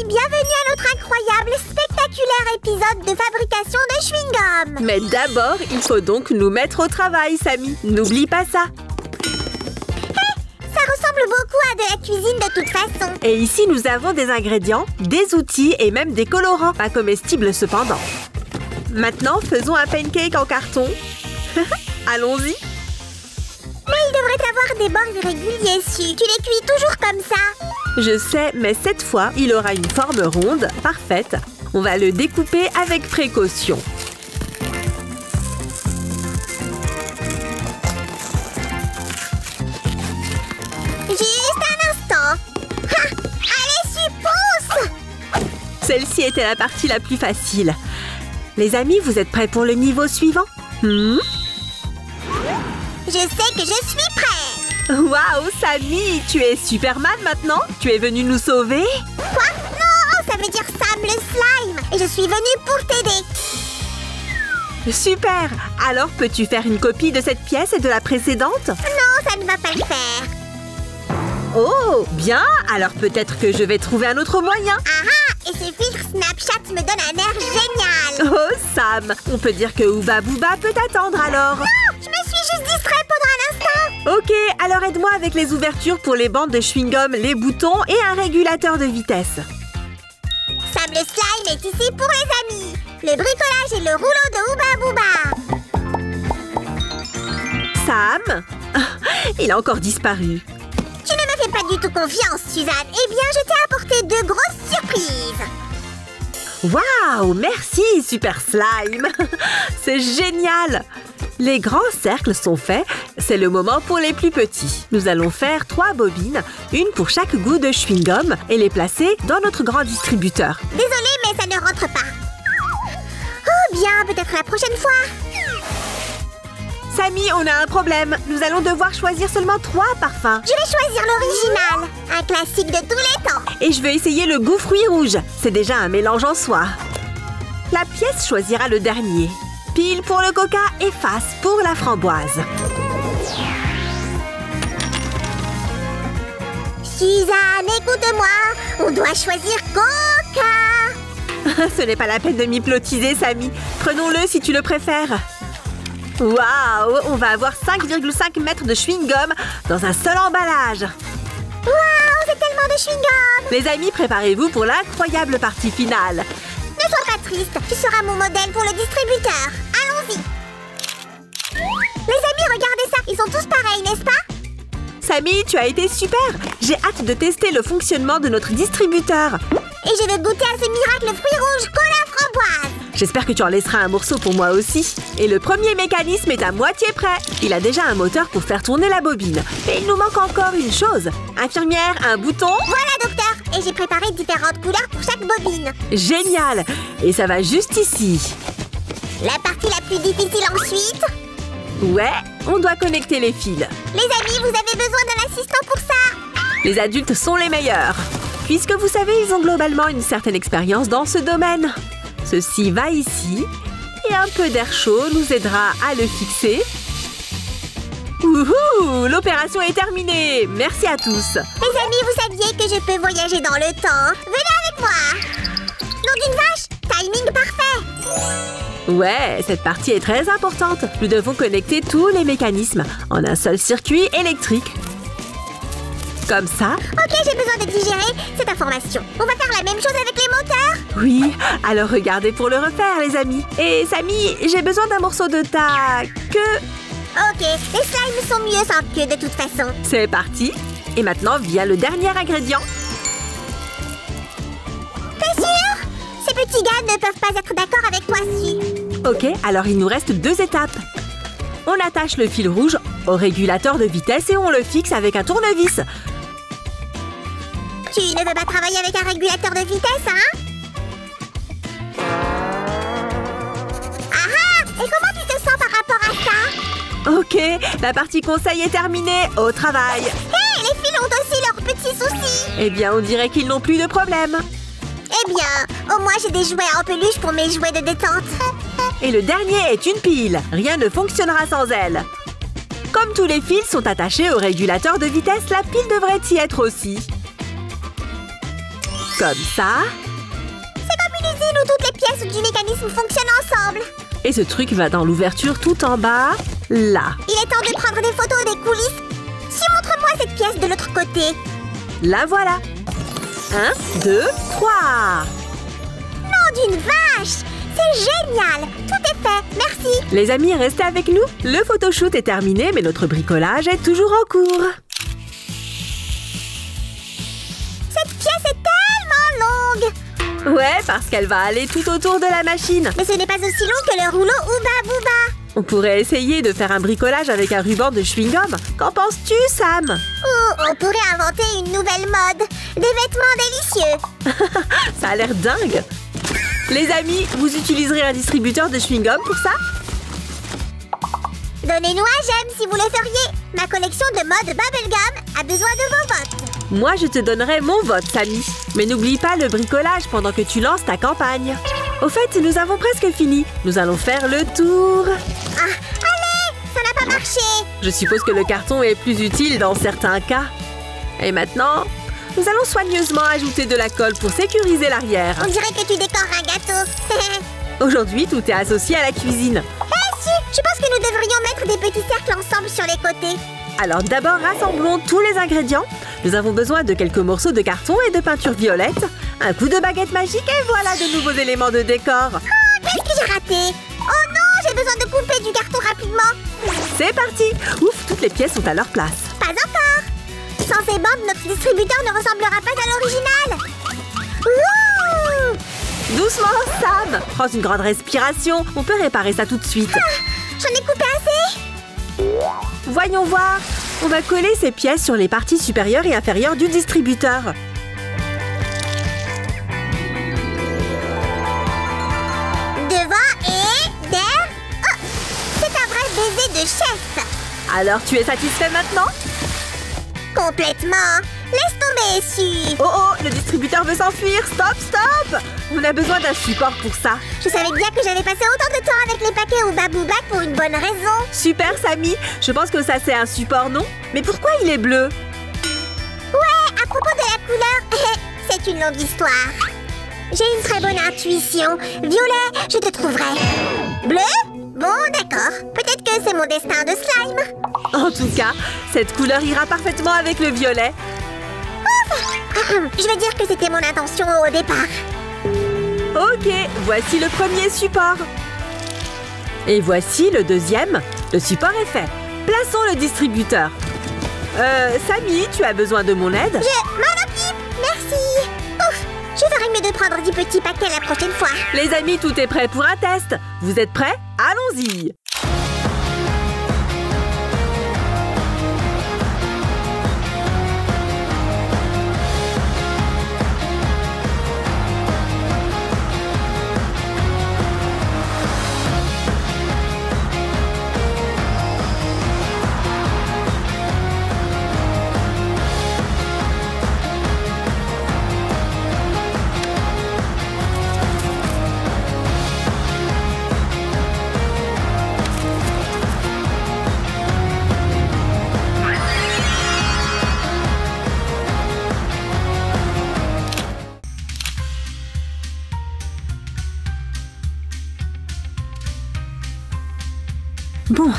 amis, bienvenue à notre incroyable, spectaculaire épisode de fabrication de chewing-gum. Mais d'abord, il faut donc nous mettre au travail, Samy. N'oublie pas ça. Ça ressemble beaucoup à de la cuisine de toute façon. Et ici, nous avons des ingrédients, des outils et même des colorants. Pas comestibles cependant. Maintenant, faisons un pancake en carton. Allons-y. Mais il devrait avoir des bords irréguliers dessus. Tu les cuis toujours comme ça. Je sais, mais cette fois, il aura une forme ronde, parfaite. On va le découper avec précaution. Juste un instant. Ha! Allez, pousse! Celle-ci était la partie la plus facile. Les amis, vous êtes prêts pour le niveau suivant? Je sais que je suis prête. Waouh, Samy, tu es Superman maintenant? Tu es venu nous sauver? Quoi? Non, ça veut dire Sam le slime. Et je suis venue pour t'aider. Super! Alors, peux-tu faire une copie de cette pièce et de la précédente? Non, ça ne va pas le faire. Oh, bien! Alors peut-être que je vais trouver un autre moyen. Ah! Et ce filtre Snapchat me donne un air génial. Oh, Sam! On peut dire que Ouba Booba peut attendre alors. Non! Je me suis juste distrait pendant un instant. Ok, alors aide-moi avec les ouvertures pour les bandes de chewing-gum, les boutons et un régulateur de vitesse. Sam le slime est ici pour les amis. Le bricolage et le rouleau de Ouba Booba. Sam? Il a encore disparu. Tu ne me fais pas du tout confiance, Suzanne. Eh bien, je t'ai apporté deux grosses surprises. Waouh! Merci, Super Slime! C'est génial! Les grands cercles sont faits. C'est le moment pour les plus petits. Nous allons faire 3 bobines, une pour chaque goût de chewing-gum et les placer dans notre grand distributeur. Désolée, mais ça ne rentre pas. Oh bien, peut-être la prochaine fois. Samy, on a un problème. Nous allons devoir choisir seulement 3 parfums. Je vais choisir l'original. Un classique de tous les temps. Et je vais essayer le goût fruits rouges. C'est déjà un mélange en soi. La pièce choisira le dernier. Pile pour le coca et face pour la framboise. Suzanne, écoute-moi. On doit choisir coca. Ce n'est pas la peine de m'hypnotiser, Samy. Prenons-le si tu le préfères. Waouh! On va avoir 5,5 mètres de chewing-gum dans un seul emballage. Waouh, c'est tellement de chewing-gum. Les amis, préparez-vous pour l'incroyable partie finale. Ne sois pas triste, tu seras mon modèle pour le distributeur. Allons-y. Les amis, regardez ça. Ils sont tous pareils, n'est-ce pas? Samy, tu as été super. J'ai hâte de tester le fonctionnement de notre distributeur. Et je vais goûter à ce miracle fruits rouges cola framboise. J'espère que tu en laisseras un morceau pour moi aussi. Et le premier mécanisme est à moitié prêt. Il a déjà un moteur pour faire tourner la bobine. Mais il nous manque encore une chose. Infirmière, un bouton. Voilà, docteur. Et j'ai préparé différentes couleurs pour chaque bobine. Génial! Et ça va juste ici. La partie la plus difficile ensuite. Ouais, on doit connecter les fils. Les amis, vous avez besoin d'un assistant pour ça. Les adultes sont les meilleurs. Puisque vous savez, ils ont globalement une certaine expérience dans ce domaine. Ceci va ici. Et un peu d'air chaud nous aidera à le fixer. Wouhou! L'opération est terminée! Merci à tous! Les amis, vous saviez que je peux voyager dans le temps? Venez avec moi! Nom d'une vache! Timing parfait! Ouais, cette partie est très importante. Nous devons connecter tous les mécanismes en un seul circuit électrique. Comme ça. Ok, j'ai besoin de digérer cette information. On va faire la même chose avec les moteurs? Oui, alors regardez pour le refaire, les amis. Et Samy, j'ai besoin d'un morceau de ta queue. Ok, les slimes sont mieux sans queue de toute façon. C'est parti. Et maintenant, vient le dernier ingrédient. T'es sûr? Ces petits gars ne peuvent pas être d'accord avec toi dessus. Ok, alors il nous reste 2 étapes. On attache le fil rouge au régulateur de vitesse et on le fixe avec un tournevis. Tu ne veux pas travailler avec un régulateur de vitesse, hein? Ah! Et comment tu te sens par rapport à ça? Ok, la partie conseil est terminée. Au travail. Hé, les fils ont aussi leurs petits soucis. Eh bien, on dirait qu'ils n'ont plus de problème. Eh bien, au moins j'ai des jouets en peluche pour mes jouets de détente. Et le dernier est une pile. Rien ne fonctionnera sans elle. Comme tous les fils sont attachés au régulateur de vitesse, la pile devrait y être aussi. comme ça. C'est comme une usine où toutes les pièces du mécanisme fonctionnent ensemble. Et ce truc va dans l'ouverture tout en bas, là. Il est temps de prendre des photos des coulisses. Montre-moi cette pièce de l'autre côté. La voilà. 1, 2, 3. Nom d'une vache! C'est génial! Tout est fait, merci! Les amis, restez avec nous. Le photoshoot est terminé, mais notre bricolage est toujours en cours. Cette pièce est tellement longue! Ouais, parce qu'elle va aller tout autour de la machine. Mais ce n'est pas aussi long que le rouleau Ooba Booba. On pourrait essayer de faire un bricolage avec un ruban de chewing-gum. Qu'en penses-tu, Sam? Ou on pourrait inventer une nouvelle mode. Des vêtements délicieux. Ça a l'air dingue. Les amis, vous utiliserez un distributeur de chewing-gum pour ça? Donnez-nous un j'aime si vous le feriez. Ma collection de mode bubblegum a besoin de vos votes. Moi, je te donnerai mon vote, Samy. Mais n'oublie pas le bricolage pendant que tu lances ta campagne. Au fait, nous avons presque fini. Nous allons faire le tour. Ah, allez! Ça n'a pas marché. Je suppose que le carton est plus utile dans certains cas. Et maintenant, nous allons soigneusement ajouter de la colle pour sécuriser l'arrière. On dirait que tu décores un gâteau. Aujourd'hui, tout est associé à la cuisine. Si, je pense que nous devrions mettre des petits cercles ensemble sur les côtés. Alors d'abord, rassemblons tous les ingrédients. Nous avons besoin de quelques morceaux de carton et de peinture violette, un coup de baguette magique et voilà de nouveaux éléments de décor. Oh, qu'est-ce que j'ai raté? Oh non, j'ai besoin de couper du carton rapidement. C'est parti! Ouf, toutes les pièces sont à leur place. Pas encore. Sans ces bandes, notre distributeur ne ressemblera pas à l'original. Wouh! Doucement, Sam! Prends une grande respiration. On peut réparer ça tout de suite. J'en ai coupé assez. Voyons voir. On va coller ces pièces sur les parties supérieures et inférieures du distributeur. Devant et derrière. Oh, c'est un vrai baiser de chef. Alors, tu es satisfait maintenant? Complètement. Laisse tomber, Su. Oh oh, le distributeur veut s'enfuir. Stop, stop! On a besoin d'un support pour ça. Je savais bien que j'avais passé autant de temps avec les paquets Ooba Booba pour une bonne raison. Super, Samy. Je pense que ça, c'est un support, non? Mais pourquoi il est bleu? Ouais, à propos de la couleur, c'est une longue histoire. J'ai une très bonne intuition. Violet, je te trouverai. Bleu? Bon, d'accord. Peut-être que c'est mon destin de slime. En tout cas, cette couleur ira parfaitement avec le violet. Je veux dire que c'était mon intention au départ. Ok, voici le premier support. Et voici le deuxième. Le support est fait. Plaçons le distributeur. Samy, tu as besoin de mon aide? Je m'en occupe, merci. Ouf, je ferais mieux de prendre 10 petits paquets la prochaine fois. Les amis, tout est prêt pour un test. Vous êtes prêts? Allons-y! Bon.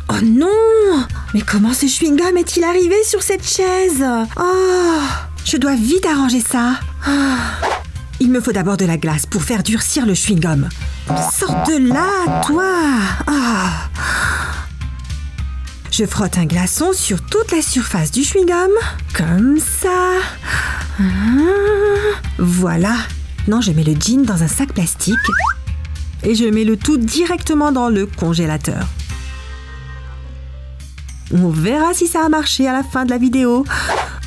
Oh non! Mais comment ce chewing-gum est-il arrivé sur cette chaise? Oh! Je dois vite arranger ça. Oh. Il me faut d'abord de la glace pour faire durcir le chewing-gum. Sors de là, toi! Oh. Je frotte un glaçon sur toute la surface du chewing-gum. Comme ça. Voilà. Maintenant, je mets le jean dans un sac plastique. Et je mets le tout directement dans le congélateur. On verra si ça a marché à la fin de la vidéo.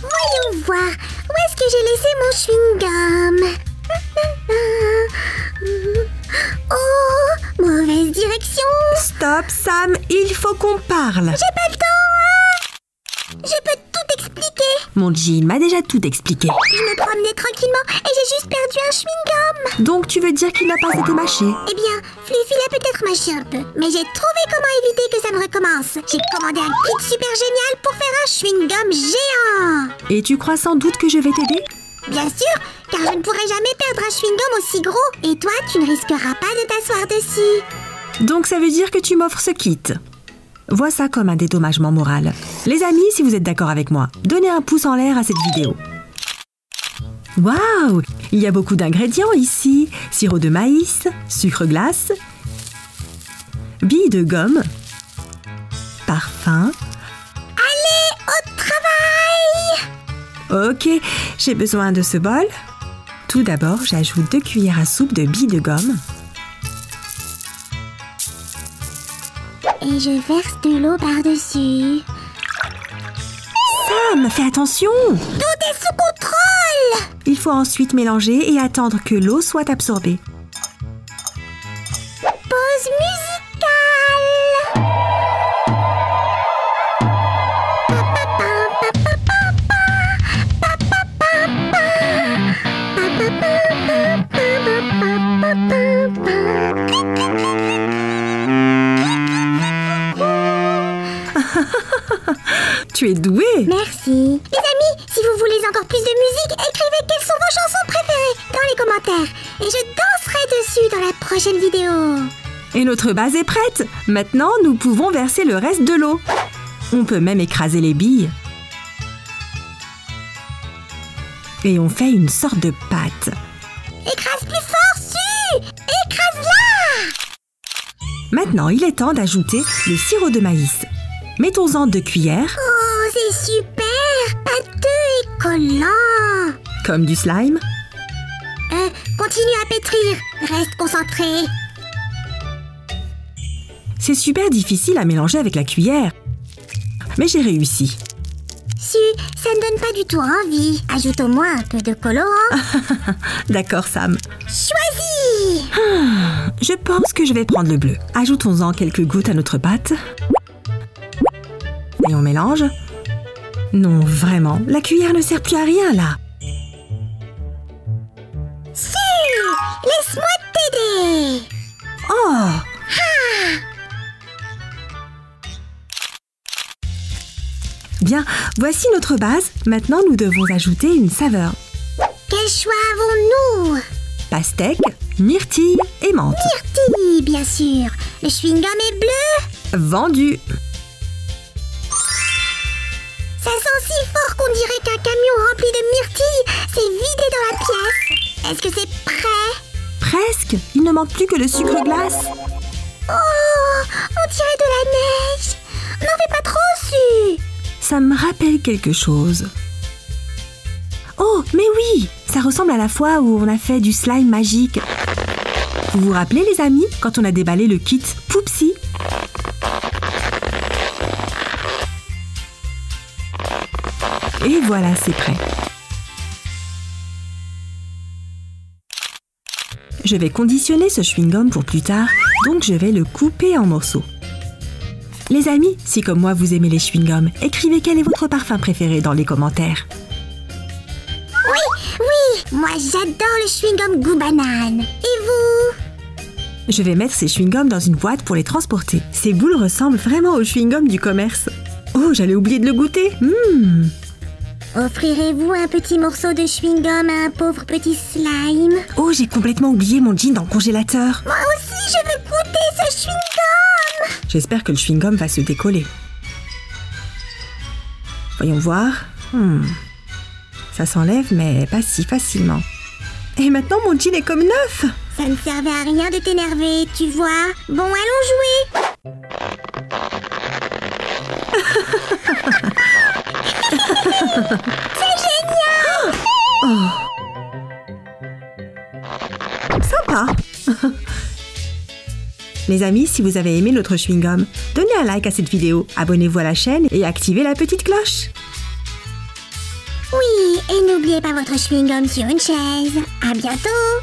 Voyons voir. Où est-ce que j'ai laissé mon chewing-gum? Oh, mauvaise direction. Stop, Sam, il faut qu'on parle. J'ai pas le temps. Je peux tout expliquer. Mon jean m'a déjà tout expliqué. Je me promenais tranquillement et j'ai juste perdu un chewing-gum. Donc tu veux dire qu'il n'a pas été mâché? Eh bien, Fluffy l'a peut-être mâché un peu. Mais j'ai trouvé comment éviter que ça ne recommence. J'ai commandé un kit super génial pour faire un chewing-gum géant. Et tu crois sans doute que je vais t'aider? Bien sûr, car je ne pourrai jamais perdre un chewing-gum aussi gros. Et toi, tu ne risqueras pas de t'asseoir dessus. Donc ça veut dire que tu m'offres ce kit. Vois ça comme un dédommagement moral. Les amis, si vous êtes d'accord avec moi, donnez un pouce en l'air à cette vidéo. Waouh! Il y a beaucoup d'ingrédients ici. Sirop de maïs, sucre glace, billes de gomme, parfum. Allez, au travail! Ok, j'ai besoin de ce bol. Tout d'abord, j'ajoute 2 cuillères à soupe de billes de gomme. Et je verse de l'eau par-dessus. Sam, fais attention! Tout est sous contrôle! Il faut ensuite mélanger et attendre que l'eau soit absorbée. Pause musicale! Tu es douée! Merci. Les amis, si vous voulez encore plus de musique, écrivez quelles sont vos chansons préférées dans les commentaires. Et je danserai dessus dans la prochaine vidéo. Et notre base est prête. Maintenant, nous pouvons verser le reste de l'eau. On peut même écraser les billes. Et on fait une sorte de pâte. Écrase plus fort, Su! Écrase-la! Maintenant, il est temps d'ajouter le sirop de maïs. Mettons-en 2 cuillères. Oh, c'est super! Pâteux et collant! Comme du slime. Continue à pétrir. Reste concentré. C'est super difficile à mélanger avec la cuillère. Mais j'ai réussi. Su, ça ne donne pas du tout envie. Ajoute au moins un peu de colorant. D'accord, Sam. Choisis! Je pense que je vais prendre le bleu. Ajoutons-en quelques gouttes à notre pâte. Et on mélange. Non, vraiment, la cuillère ne sert plus à rien, là. Su! Laisse-moi t'aider! Oh! Bien, voici notre base. Maintenant, nous devons ajouter une saveur. Quel choix avons-nous? Pastèque, myrtille et menthe. Myrtille, bien sûr. Le chewing-gum est bleu. Vendu. Ça sent si fort qu'on dirait qu'un camion rempli de myrtilles s'est vidé dans la pièce. Est-ce que c'est prêt? Presque. Il ne manque plus que le sucre glace. Oh, on dirait de la neige. N'en fais pas trop, Su. Ça me rappelle quelque chose. Oh, mais oui! Ça ressemble à la fois où on a fait du slime magique. Vous vous rappelez, les amis, quand on a déballé le kit Poupsi? Et voilà, c'est prêt. Je vais conditionner ce chewing-gum pour plus tard, donc je vais le couper en morceaux. Les amis, si comme moi vous aimez les chewing-gums, écrivez quel est votre parfum préféré dans les commentaires. Oui, moi j'adore le chewing-gum goût banane. Et vous? Je vais mettre ces chewing-gums dans une boîte pour les transporter. Ces boules ressemblent vraiment aux chewing-gums du commerce. Oh, j'allais oublier de le goûter. Offrirez-vous un petit morceau de chewing-gum à un pauvre petit slime? Oh, j'ai complètement oublié mon jean dans le congélateur. Moi aussi, je veux goûter ce chewing-gum! J'espère que le chewing-gum va se décoller. Voyons voir. Ça s'enlève, mais pas si facilement. Et maintenant, mon jean est comme neuf. Ça ne servait à rien de t'énerver, tu vois. Bon, allons jouer. C'est génial! Sympa. Les amis, si vous avez aimé notre chewing-gum, donnez un like à cette vidéo, abonnez-vous à la chaîne et activez la petite cloche. Oui, et n'oubliez pas votre chewing-gum sur une chaise. À bientôt!